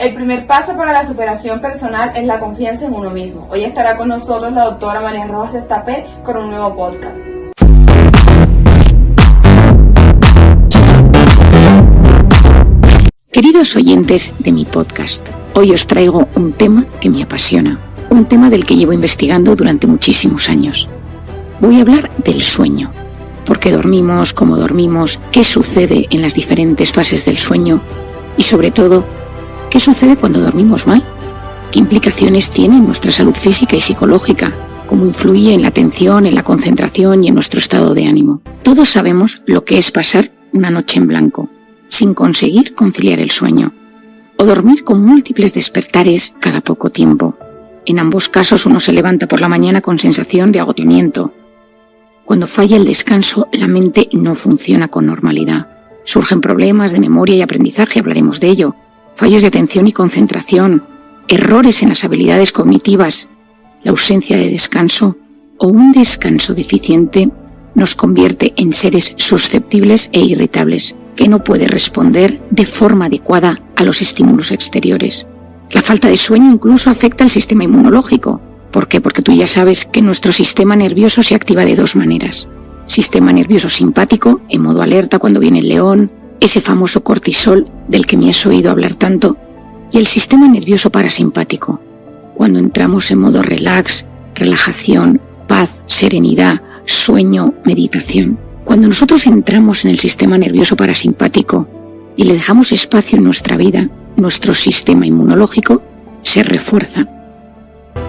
El primer paso para la superación personal es la confianza en uno mismo. Hoy estará con nosotros la doctora María Rojas Estapé con un nuevo podcast. Queridos oyentes de mi podcast, hoy os traigo un tema que me apasiona, un tema del que llevo investigando durante muchísimos años. Voy a hablar del sueño. ¿Por qué dormimos? ¿Cómo dormimos? ¿Qué sucede en las diferentes fases del sueño? Y sobre todo, ¿qué sucede cuando dormimos mal? ¿Qué implicaciones tiene en nuestra salud física y psicológica? ¿Cómo influye en la atención, en la concentración y en nuestro estado de ánimo? Todos sabemos lo que es pasar una noche en blanco, sin conseguir conciliar el sueño, o dormir con múltiples despertares cada poco tiempo. En ambos casos uno se levanta por la mañana con sensación de agotamiento. Cuando falla el descanso, la mente no funciona con normalidad. Surgen problemas de memoria y aprendizaje, hablaremos de ello, fallos de atención y concentración, errores en las habilidades cognitivas, la ausencia de descanso o un descanso deficiente nos convierte en seres susceptibles e irritables, que no puede responder de forma adecuada a los estímulos exteriores. La falta de sueño incluso afecta al sistema inmunológico. ¿Por qué? Porque tú ya sabes que nuestro sistema nervioso se activa de dos maneras. Sistema nervioso simpático, en modo alerta cuando viene el león, ese famoso cortisol del que me has oído hablar tanto, y el sistema nervioso parasimpático, cuando entramos en modo relax, relajación, paz, serenidad, sueño, meditación. Cuando nosotros entramos en el sistema nervioso parasimpático y le dejamos espacio en nuestra vida, nuestro sistema inmunológico se refuerza.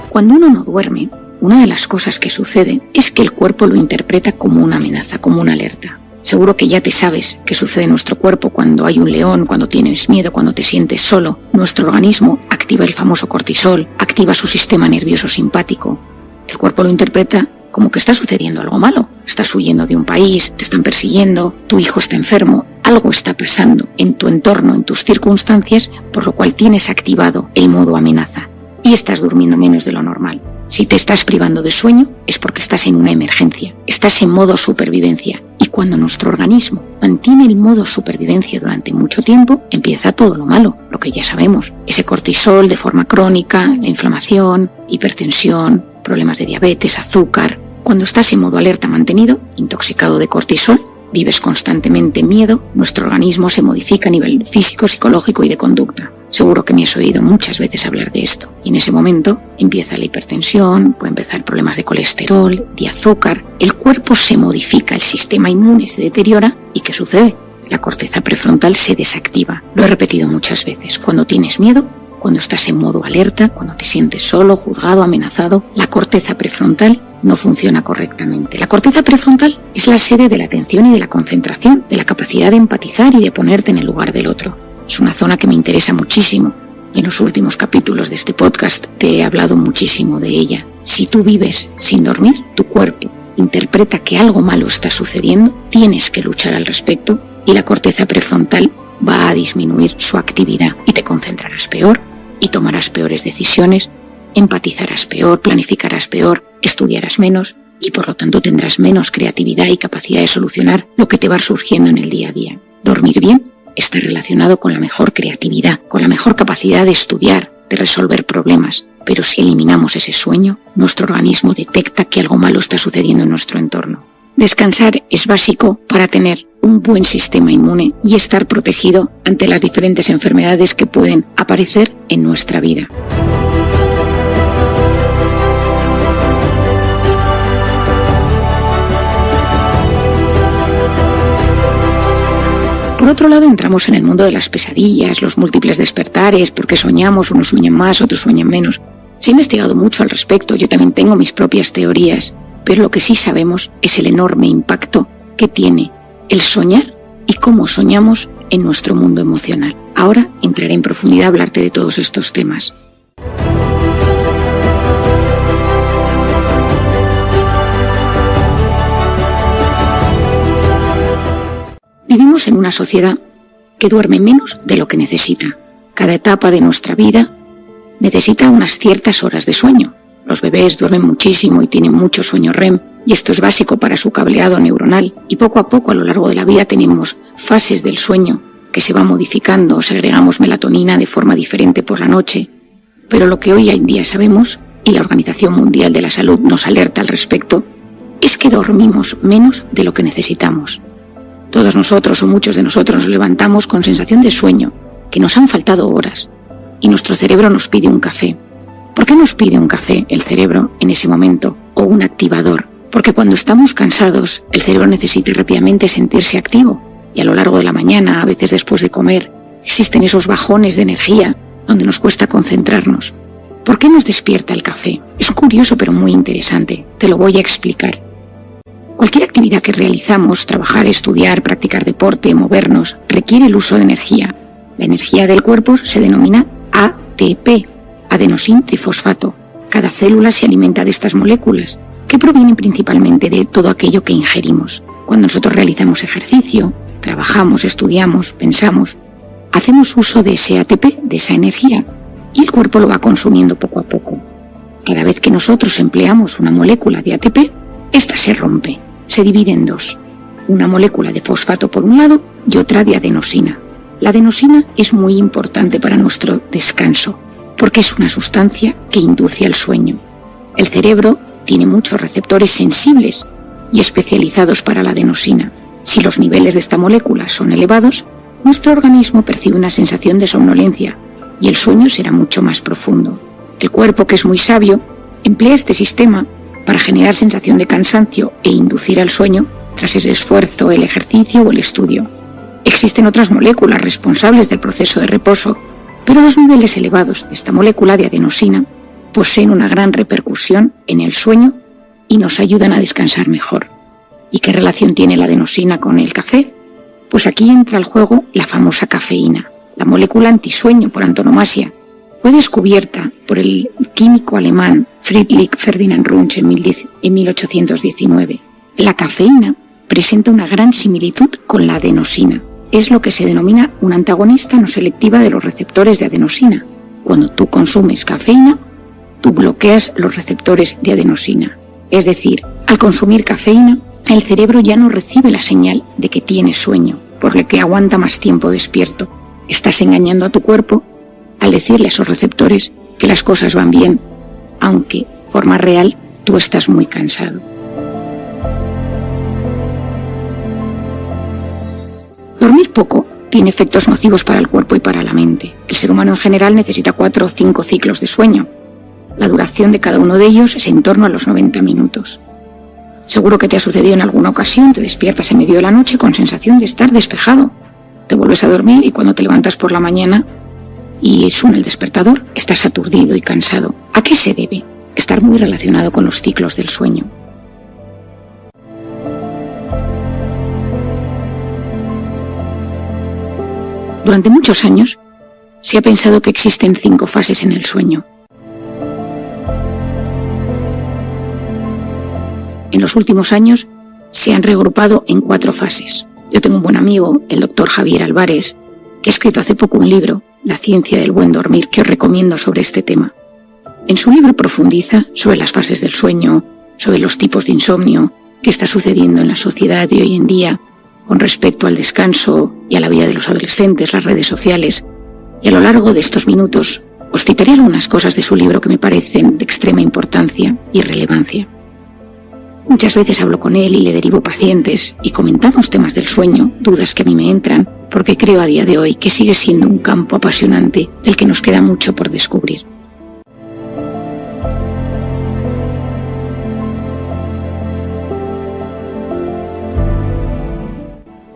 Cuando uno no duerme, una de las cosas que sucede es que el cuerpo lo interpreta como una amenaza, como una alerta. Seguro que ya te sabes qué sucede en nuestro cuerpo cuando hay un león, cuando tienes miedo, cuando te sientes solo. Nuestro organismo activa el famoso cortisol, activa su sistema nervioso simpático. El cuerpo lo interpreta como que está sucediendo algo malo. Estás huyendo de un país, te están persiguiendo, tu hijo está enfermo, algo está pasando en tu entorno, en tus circunstancias, por lo cual tienes activado el modo amenaza y estás durmiendo menos de lo normal. Si te estás privando de sueño es porque estás en una emergencia, estás en modo supervivencia, y cuando nuestro organismo mantiene el modo supervivencia durante mucho tiempo, empieza todo lo malo, lo que ya sabemos, ese cortisol de forma crónica, la inflamación, hipertensión, problemas de diabetes, azúcar. Cuando estás en modo alerta mantenido, intoxicado de cortisol, vives constantemente en miedo, nuestro organismo se modifica a nivel físico, psicológico y de conducta. Seguro que me has oído muchas veces hablar de esto. Y en ese momento empieza la hipertensión, puede empezar problemas de colesterol, de azúcar. El cuerpo se modifica, el sistema inmune se deteriora. ¿Y qué sucede? La corteza prefrontal se desactiva. Lo he repetido muchas veces. Cuando tienes miedo, cuando estás en modo alerta, cuando te sientes solo, juzgado, amenazado, la corteza prefrontal no funciona correctamente. La corteza prefrontal es la sede de la atención y de la concentración, de la capacidad de empatizar y de ponerte en el lugar del otro. Es una zona que me interesa muchísimo y en los últimos capítulos de este podcast te he hablado muchísimo de ella. Si tú vives sin dormir, tu cuerpo interpreta que algo malo está sucediendo, tienes que luchar al respecto y la corteza prefrontal va a disminuir su actividad y te concentrarás peor y tomarás peores decisiones, empatizarás peor, planificarás peor, estudiarás menos y por lo tanto tendrás menos creatividad y capacidad de solucionar lo que te va surgiendo en el día a día. Dormir bien está relacionado con la mejor creatividad, con la mejor capacidad de estudiar, de resolver problemas. Pero si eliminamos ese sueño, nuestro organismo detecta que algo malo está sucediendo en nuestro entorno. Descansar es básico para tener un buen sistema inmune y estar protegido ante las diferentes enfermedades que pueden aparecer en nuestra vida. Por otro lado, entramos en el mundo de las pesadillas, los múltiples despertares, porque soñamos, unos sueñan más, otros sueñan menos. Se ha investigado mucho al respecto, yo también tengo mis propias teorías, pero lo que sí sabemos es el enorme impacto que tiene el soñar y cómo soñamos en nuestro mundo emocional. Ahora entraré en profundidad a hablarte de todos estos temas. Vivimos en una sociedad que duerme menos de lo que necesita. Cada etapa de nuestra vida necesita unas ciertas horas de sueño. Los bebés duermen muchísimo y tienen mucho sueño REM, y esto es básico para su cableado neuronal. Y poco a poco a lo largo de la vida tenemos fases del sueño que se va modificando, segregamos melatonina de forma diferente por la noche, pero lo que hoy en día sabemos, y la Organización Mundial de la Salud nos alerta al respecto, es que dormimos menos de lo que necesitamos. Todos nosotros o muchos de nosotros nos levantamos con sensación de sueño, que nos han faltado horas, y nuestro cerebro nos pide un café. ¿Por qué nos pide un café el cerebro en ese momento o un activador? Porque cuando estamos cansados, el cerebro necesita rápidamente sentirse activo, y a lo largo de la mañana, a veces después de comer, existen esos bajones de energía donde nos cuesta concentrarnos. ¿Por qué nos despierta el café? Es curioso pero muy interesante, te lo voy a explicar. Cualquier actividad que realizamos, trabajar, estudiar, practicar deporte, movernos, requiere el uso de energía. La energía del cuerpo se denomina ATP, adenosín trifosfato. Cada célula se alimenta de estas moléculas, que provienen principalmente de todo aquello que ingerimos. Cuando nosotros realizamos ejercicio, trabajamos, estudiamos, pensamos, hacemos uso de ese ATP, de esa energía, y el cuerpo lo va consumiendo poco a poco. Cada vez que nosotros empleamos una molécula de ATP, esta se rompe, se divide en dos. Una molécula de fosfato por un lado y otra de adenosina. La adenosina es muy importante para nuestro descanso, porque es una sustancia que induce al sueño. El cerebro tiene muchos receptores sensibles y especializados para la adenosina. Si los niveles de esta molécula son elevados, nuestro organismo percibe una sensación de somnolencia y el sueño será mucho más profundo. El cuerpo, que es muy sabio, emplea este sistema para generar sensación de cansancio e inducir al sueño tras el esfuerzo, el ejercicio o el estudio. Existen otras moléculas responsables del proceso de reposo, pero los niveles elevados de esta molécula de adenosina poseen una gran repercusión en el sueño y nos ayudan a descansar mejor. ¿Y qué relación tiene la adenosina con el café? Pues aquí entra al juego la famosa cafeína, la molécula antisueño por antonomasia. Fue descubierta por el químico alemán Friedrich Ferdinand Runge en 1819. La cafeína presenta una gran similitud con la adenosina. Es lo que se denomina una antagonista no selectiva de los receptores de adenosina. Cuando tú consumes cafeína, tú bloqueas los receptores de adenosina. Es decir, al consumir cafeína, el cerebro ya no recibe la señal de que tienes sueño, por lo que aguanta más tiempo despierto. Estás engañando a tu cuerpo al decirle a esos receptores que las cosas van bien, aunque, de forma real, tú estás muy cansado. Dormir poco tiene efectos nocivos para el cuerpo y para la mente. El ser humano en general necesita 4 o 5 ciclos de sueño. La duración de cada uno de ellos es en torno a los 90 minutos. Seguro que te ha sucedido en alguna ocasión, te despiertas en medio de la noche con sensación de estar despejado. Te vuelves a dormir y cuando te levantas por la mañana y suena el despertador, estás aturdido y cansado. ¿A qué se debe? Estar muy relacionado con los ciclos del sueño. Durante muchos años se ha pensado que existen 5 fases en el sueño. En los últimos años se han reagrupado en 4 fases. Yo tengo un buen amigo, el doctor Javier Álvarez, que ha escrito hace poco un libro, La ciencia del buen dormir, que os recomiendo sobre este tema. En su libro profundiza sobre las fases del sueño, sobre los tipos de insomnio, qué está sucediendo en la sociedad de hoy en día con respecto al descanso y a la vida de los adolescentes, las redes sociales. Y a lo largo de estos minutos os citaré algunas cosas de su libro que me parecen de extrema importancia y relevancia. Muchas veces hablo con él y le derivo pacientes y comentamos temas del sueño, dudas que a mí me entran, porque creo a día de hoy que sigue siendo un campo apasionante del que nos queda mucho por descubrir.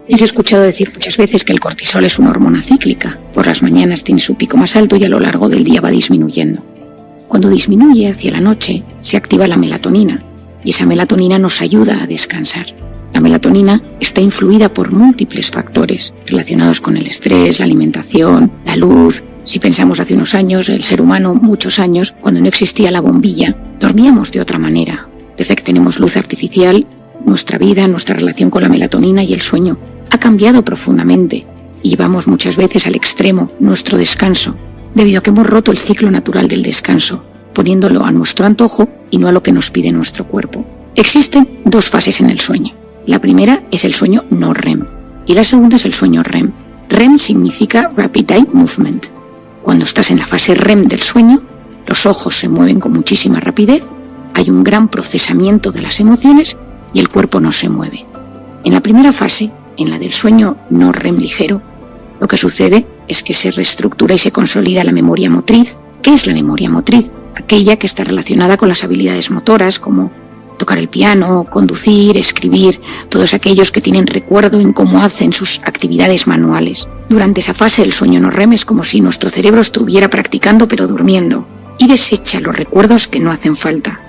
Les he escuchado decir muchas veces que el cortisol es una hormona cíclica. Por las mañanas tiene su pico más alto y a lo largo del día va disminuyendo. Cuando disminuye hacia la noche, se activa la melatonina y esa melatonina nos ayuda a descansar. La melatonina está influida por múltiples factores relacionados con el estrés, la alimentación, la luz. Si pensamos hace unos años, el ser humano, muchos años, cuando no existía la bombilla, dormíamos de otra manera. Desde que tenemos luz artificial, nuestra vida, nuestra relación con la melatonina y el sueño ha cambiado profundamente y llevamos muchas veces al extremo nuestro descanso, debido a que hemos roto el ciclo natural del descanso, poniéndolo a nuestro antojo y no a lo que nos pide nuestro cuerpo. Existen 2 fases en el sueño. La primera es el sueño no REM y la segunda es el sueño REM. REM significa Rapid Eye Movement. Cuando estás en la fase REM del sueño, los ojos se mueven con muchísima rapidez, hay un gran procesamiento de las emociones y el cuerpo no se mueve. En la primera fase, en la del sueño no REM ligero, lo que sucede es que se reestructura y se consolida la memoria motriz. ¿Qué es la memoria motriz? Aquella que está relacionada con las habilidades motoras como tocar el piano, conducir, escribir, todos aquellos que tienen recuerdo en cómo hacen sus actividades manuales. Durante esa fase del sueño no REM es como si nuestro cerebro estuviera practicando pero durmiendo y desecha los recuerdos que no hacen falta.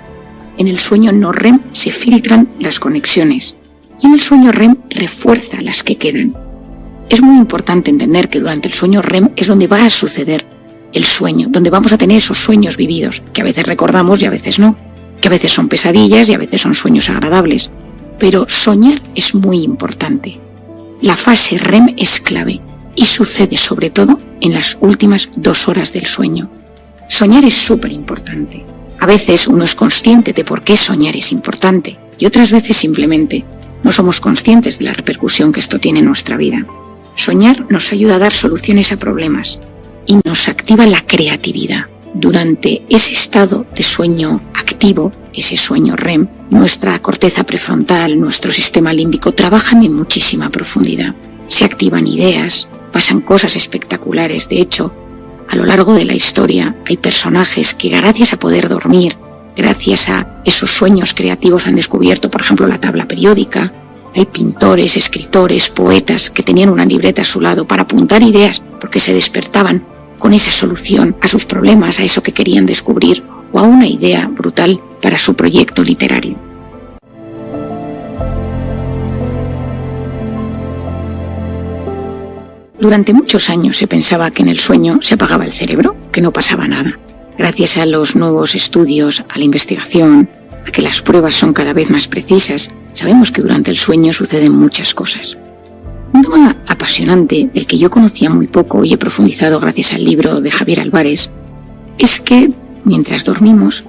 En el sueño no REM se filtran las conexiones y en el sueño REM refuerza las que quedan. Es muy importante entender que durante el sueño REM es donde va a suceder el sueño, donde vamos a tener esos sueños vividos, que a veces recordamos y a veces no, que a veces son pesadillas y a veces son sueños agradables. Pero soñar es muy importante. La fase REM es clave y sucede sobre todo en las últimas 2 horas del sueño. Soñar es súper importante. A veces uno es consciente de por qué soñar es importante y otras veces simplemente no somos conscientes de la repercusión que esto tiene en nuestra vida. Soñar nos ayuda a dar soluciones a problemas y nos activa la creatividad. Durante ese estado de sueño activo, ese sueño REM, nuestra corteza prefrontal, nuestro sistema límbico trabajan en muchísima profundidad. Se activan ideas, pasan cosas espectaculares. De hecho, a lo largo de la historia hay personajes que gracias a poder dormir, gracias a esos sueños creativos han descubierto, por ejemplo, la tabla periódica. Hay pintores, escritores, poetas que tenían una libreta a su lado para apuntar ideas porque se despertaban con esa solución a sus problemas, a eso que querían descubrir o a una idea brutal para su proyecto literario. Durante muchos años se pensaba que en el sueño se apagaba el cerebro, que no pasaba nada. Gracias a los nuevos estudios, a la investigación, a que las pruebas son cada vez más precisas, sabemos que durante el sueño suceden muchas cosas. Un tema apasionante del que yo conocía muy poco y he profundizado gracias al libro de Javier Álvarez es que, mientras dormimos,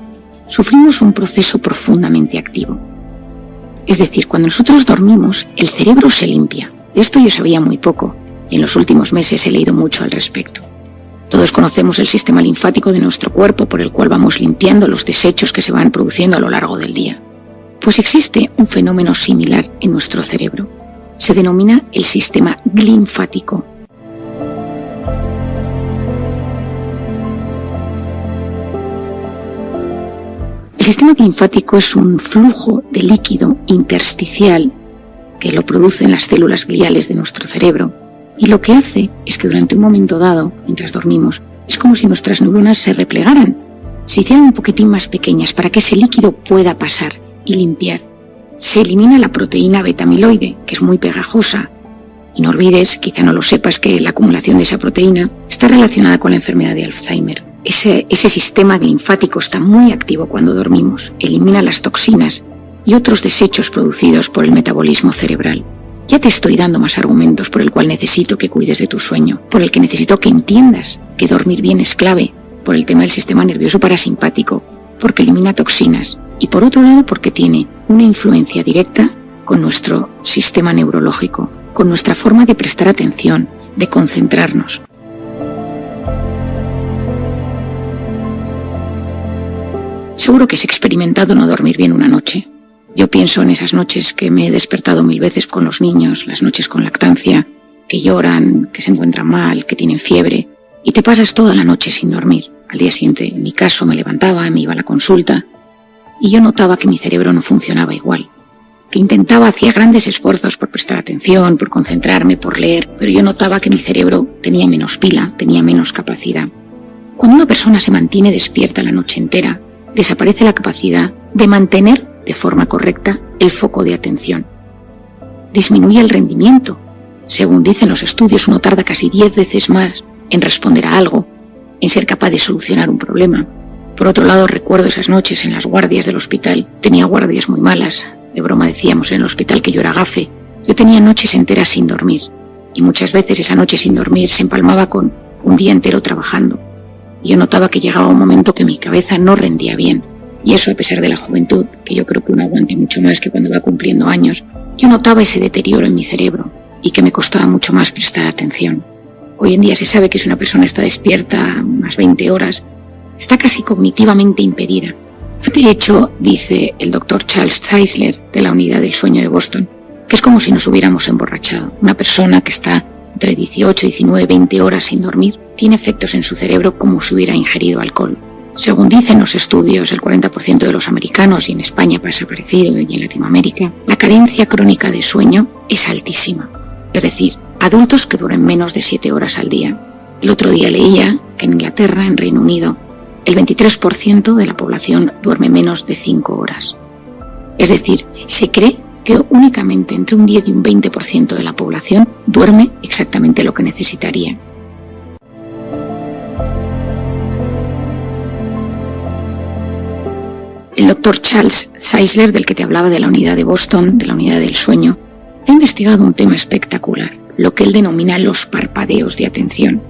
sufrimos un proceso profundamente activo. Es decir, cuando nosotros dormimos, el cerebro se limpia. De esto yo sabía muy poco y en los últimos meses he leído mucho al respecto. Todos conocemos el sistema linfático de nuestro cuerpo por el cual vamos limpiando los desechos que se van produciendo a lo largo del día. Pues existe un fenómeno similar en nuestro cerebro. Se denomina el sistema linfático. El sistema linfático es un flujo de líquido intersticial que lo producen las células gliales de nuestro cerebro. Y lo que hace es que durante un momento dado, mientras dormimos, es como si nuestras neuronas se replegaran, se hicieran un poquitín más pequeñas para que ese líquido pueda pasar y limpiar. Se elimina la proteína beta-amiloide, que es muy pegajosa. Y no olvides, quizá no lo sepas, que la acumulación de esa proteína está relacionada con la enfermedad de Alzheimer. Ese sistema linfático está muy activo cuando dormimos, elimina las toxinas y otros desechos producidos por el metabolismo cerebral. Ya te estoy dando más argumentos por el cual necesito que cuides de tu sueño, por el que necesito que entiendas que dormir bien es clave, por el tema del sistema nervioso parasimpático, porque elimina toxinas y por otro lado porque tiene una influencia directa con nuestro sistema neurológico, con nuestra forma de prestar atención, de concentrarnos. Seguro que has experimentado no dormir bien una noche. Yo pienso en esas noches que me he despertado 1000 veces con los niños, las noches con lactancia, que lloran, que se encuentran mal, que tienen fiebre, y te pasas toda la noche sin dormir. Al día siguiente, en mi caso, me levantaba, me iba a la consulta, y yo notaba que mi cerebro no funcionaba igual, que hacía grandes esfuerzos por prestar atención, por concentrarme, por leer, pero yo notaba que mi cerebro tenía menos pila, tenía menos capacidad. Cuando una persona se mantiene despierta la noche entera, desaparece la capacidad de mantener de forma correcta el foco de atención. Disminuye el rendimiento. Según dicen los estudios, uno tarda casi 10 veces más en responder a algo, en ser capaz de solucionar un problema. Por otro lado, recuerdo esas noches en las guardias del hospital. Tenía guardias muy malas. De broma decíamos en el hospital que yo era gafe. Yo tenía noches enteras sin dormir. Y muchas veces esa noche sin dormir se empalmaba con un día entero trabajando. Y yo notaba que llegaba un momento que mi cabeza no rendía bien. Y eso a pesar de la juventud, que yo creo que uno aguanta mucho más que cuando va cumpliendo años. Yo notaba ese deterioro en mi cerebro. y que me costaba mucho más prestar atención. Hoy en día se sabe que si una persona está despierta unas 20 horas, está casi cognitivamente impedida. De hecho, dice el doctor Charles Czeisler de la Unidad del Sueño de Boston, que es como si nos hubiéramos emborrachado. Una persona que está entre 18, 19, 20 horas sin dormir tiene efectos en su cerebro como si hubiera ingerido alcohol. Según dicen los estudios, el 40% de los americanos, y en España pasa parecido y en Latinoamérica, la carencia crónica de sueño es altísima. Es decir, adultos que duermen menos de 7 horas al día. El otro día leía que en Inglaterra, en Reino Unido, el 23% de la población duerme menos de 5 horas. Es decir, se cree que únicamente entre un 10 y un 20% de la población duerme exactamente lo que necesitaría. El doctor Charles Czeisler, del que te hablaba de la unidad de Boston, de la unidad del sueño, ha investigado un tema espectacular, lo que él denomina los parpadeos de atención.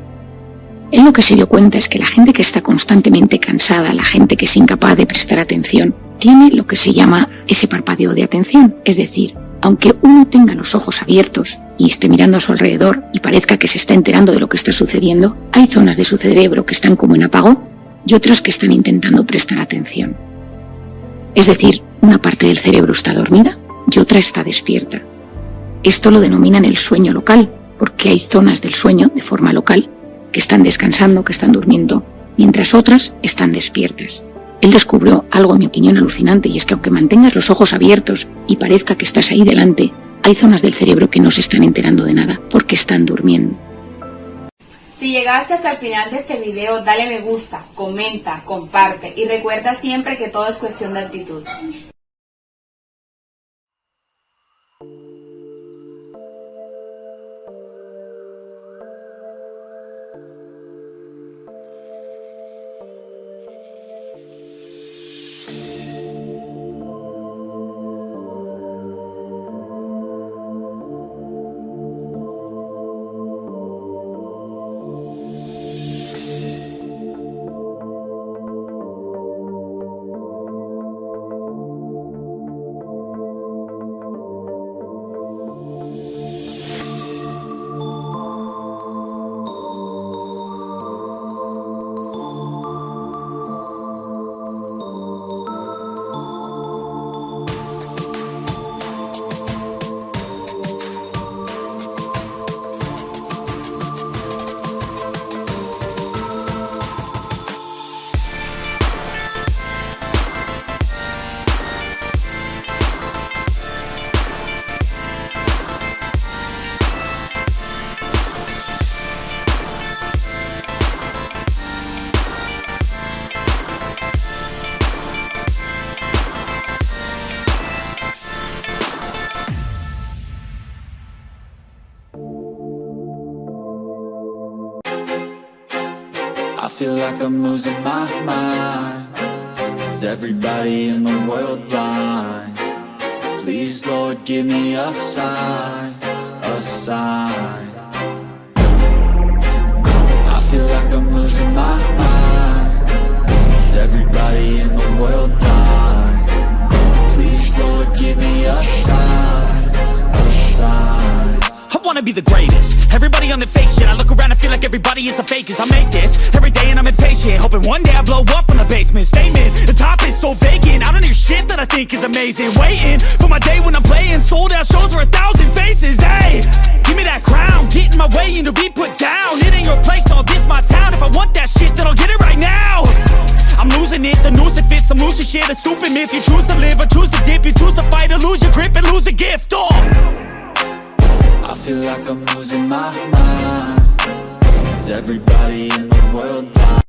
Él lo que se dio cuenta es que la gente que está constantemente cansada, la gente que es incapaz de prestar atención, tiene lo que se llama ese parpadeo de atención. Es decir, aunque uno tenga los ojos abiertos y esté mirando a su alrededor y parezca que se está enterando de lo que está sucediendo, hay zonas de su cerebro que están como en apagón y otras que están intentando prestar atención. Es decir, una parte del cerebro está dormida y otra está despierta. Esto lo denominan el sueño local, porque hay zonas del sueño de forma local que están descansando, que están durmiendo, mientras otras están despiertas. Él descubrió algo, en mi opinión, alucinante, y es que aunque mantengas los ojos abiertos y parezca que estás ahí delante, hay zonas del cerebro que no se están enterando de nada porque están durmiendo. Si llegaste hasta el final de este video, dale me gusta, comenta, comparte y recuerda siempre que todo es cuestión de actitud. I feel like I'm losing my mind. Is everybody in the world blind? Please, Lord, give me a sign, a sign. I feel like I'm losing my mind. Is everybody in the world blind? Please, Lord, give me a sign, a sign. I wanna be the greatest. Everybody on the fake shit. I look around and feel like everybody is the fakest. I make this every day and I'm impatient, hoping one day I blow up from the basement. Statement, the top is so vacant. I don't hear shit that I think is amazing. Waiting for my day when I'm playing sold out shows for 1,000 faces. Hey, give me that crown, get in my way and to be put down. It ain't your place, all this my town. If I want that shit, then I'll get it right now. I'm losing it, the noose it fits, I'm losing shit. A stupid myth, you choose to live or choose to dip. You choose to fight or lose your grip and lose a gift. Oh, I feel like I'm losing my mind. Is everybody in the world blind?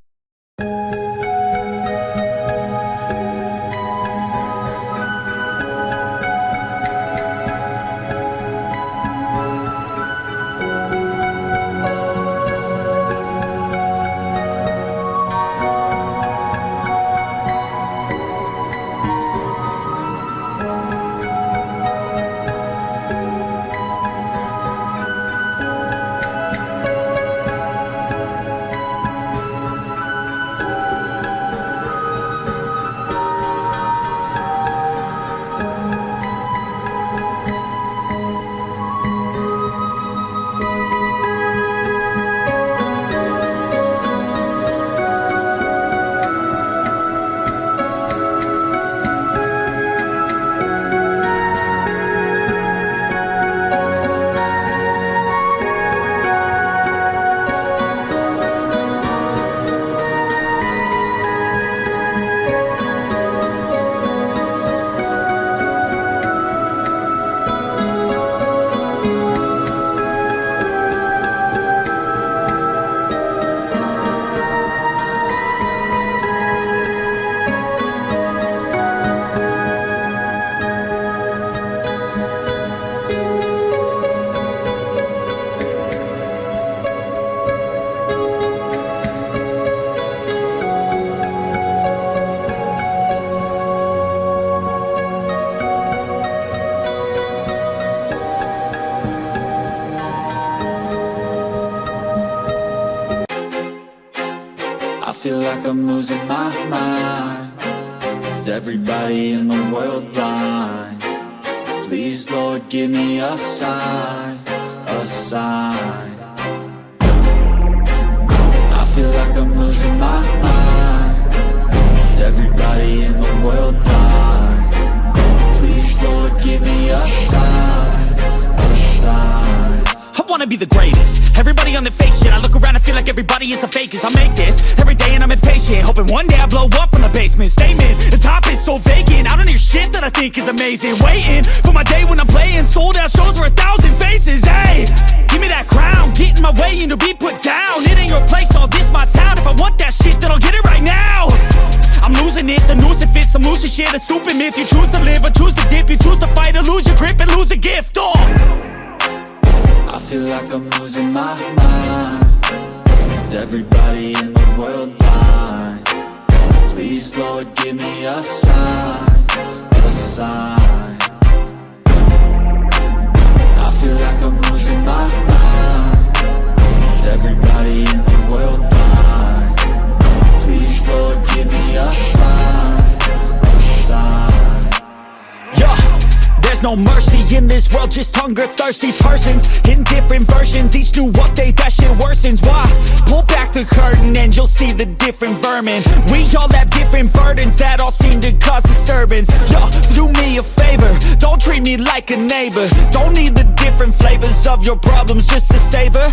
like I'm losing my mind. Is everybody in the world blind? Please, Lord, give me a sign, a sign. I feel like I'm losing my mind. Is everybody in the world blind? Please, Lord, give me a sign, a sign. I wanna be the greatest. Everybody on the fake shit. I look around and feel like everybody is the fakest. I make this every day and I'm impatient, hoping one day I blow up from the basement. Statement, the top is so vacant. I don't hear shit that I think is amazing. Waiting for my day when I'm playing sold out shows for 1,000 faces. Hey, give me that crown, get in my way and to be put down. It ain't your place, all this my town. If I want that shit, then I'll get it right now. I'm losing it, the noose it fits. I'm losing shit, a stupid myth. You choose to live or choose to dip. You choose to fight or lose your grip and lose a gift. I feel like I'm losing my mind. Is everybody in the world blind? Please, Lord, give me a sign, a sign. I feel like I'm losing my mind. Is everybody in the world blind? Please, Lord, give me a sign, a sign. Yeah. There's no mercy in this world, just hunger-thirsty persons in different versions. Each new update, that shit worsens. Why? Pull back the curtain and you'll see the different vermin. We all have different burdens that all seem to cause disturbance. Yo, so do me a favor, don't treat me like a neighbor. Don't need the different flavors of your problems just to savor.